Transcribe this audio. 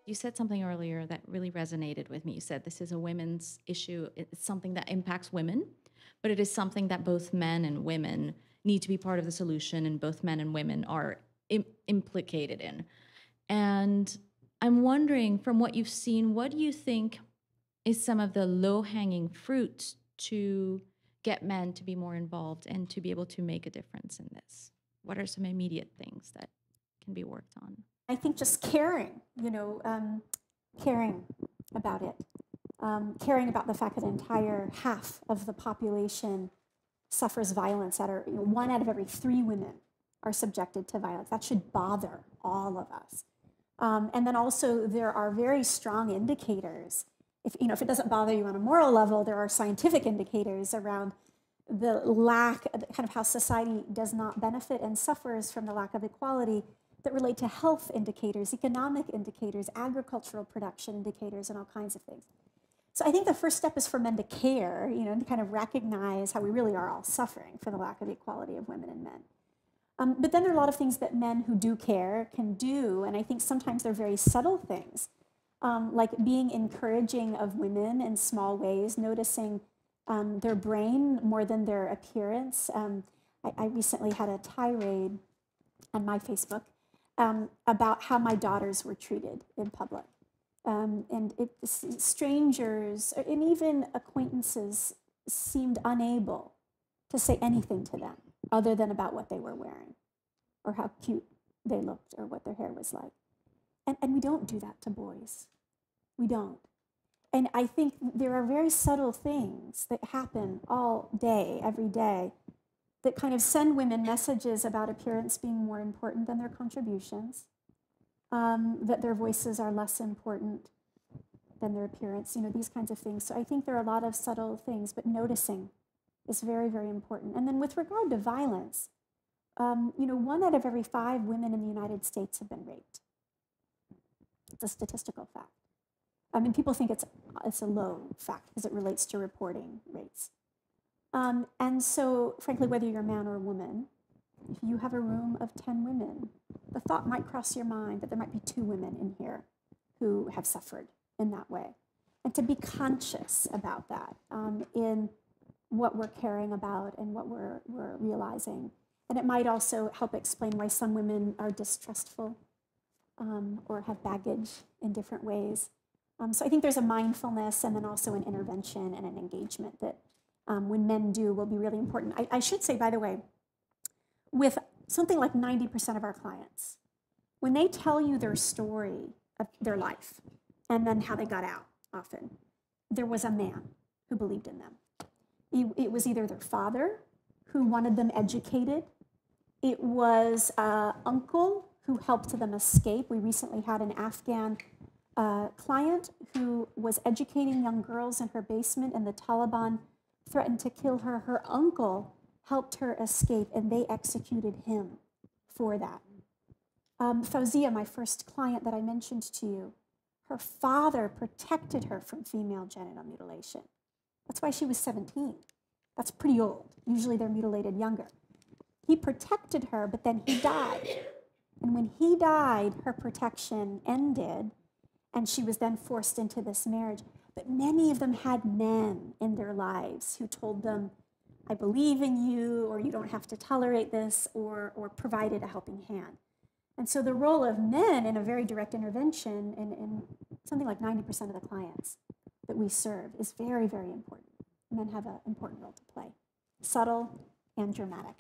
You said something earlier that really resonated with me. You said this is a women's issue. It's something that impacts women, but it is something that both men and women need to be part of the solution, and both men and women are implicated in. And I'm wondering, from what you've seen, what do you think is some of the low-hanging fruit to get men to be more involved and to be able to make a difference in this? What are some immediate things that can be worked on? I think just caring, caring about it, caring about the fact that an entire half of the population suffers violence. One out of every 3 women are subjected to violence. That should bother all of us. And then also there are very strong indicators. If it doesn't bother you on a moral level, there are scientific indicators around the lack, kind of how society does not benefit and suffers from the lack of equality that relate to health indicators, economic indicators, agricultural production indicators, and all kinds of things. So I think the first step is for men to care, and to kind of recognize how we really are all suffering for the lack of equality of women and men. But then there are a lot of things that men who do care can do, and I think sometimes they're very subtle things, like being encouraging of women in small ways, noticing their brain more than their appearance. I recently had a tirade on my Facebook about how my daughters were treated in public. And strangers and even acquaintances seemed unable to say anything to them other than about what they were wearing or how cute they looked or what their hair was like. And we don't do that to boys. We don't. And I think there are very subtle things that happen all day, every day, that kind of send women messages about appearance being more important than their contributions, that their voices are less important than their appearance, these kinds of things. So I think there are a lot of subtle things, but noticing is very, very important. And then with regard to violence, 1 out of every 5 women in the United States have been raped. It's a statistical fact. I mean, people think it's a low fact because it relates to reporting rates. And so, frankly, whether you're a man or a woman, if you have a room of 10 women, the thought might cross your mind that there might be 2 women in here who have suffered in that way. And to be conscious about that in what we're caring about and what we're realizing. And it might also help explain why some women are distrustful or have baggage in different ways. So I think there's a mindfulness and then also an intervention and an engagement that when men do will be really important. I should say, by the way, with something like 90% of our clients, when they tell you their story of their life and then how they got out, often, there was a man who believed in them. It was either their father who wanted them educated. It was an uncle who helped them escape. We recently had an Afghan client who was educating young girls in her basement, and the Taliban threatened to kill her. Her uncle helped her escape, and they executed him for that. Fauzia, my first client that I mentioned to you, her father protected her from female genital mutilation. That's why she was 17. That's pretty old. Usually they're mutilated younger. He protected her, but then he died. And when he died, her protection ended, and she was then forced into this marriage. But many of them had men in their lives who told them, I believe in you, or you don't have to tolerate this, or provided a helping hand. And so the role of men in a very direct intervention in something like 90% of the clients that we serve is very, very important. Men have an important role to play, subtle and dramatic.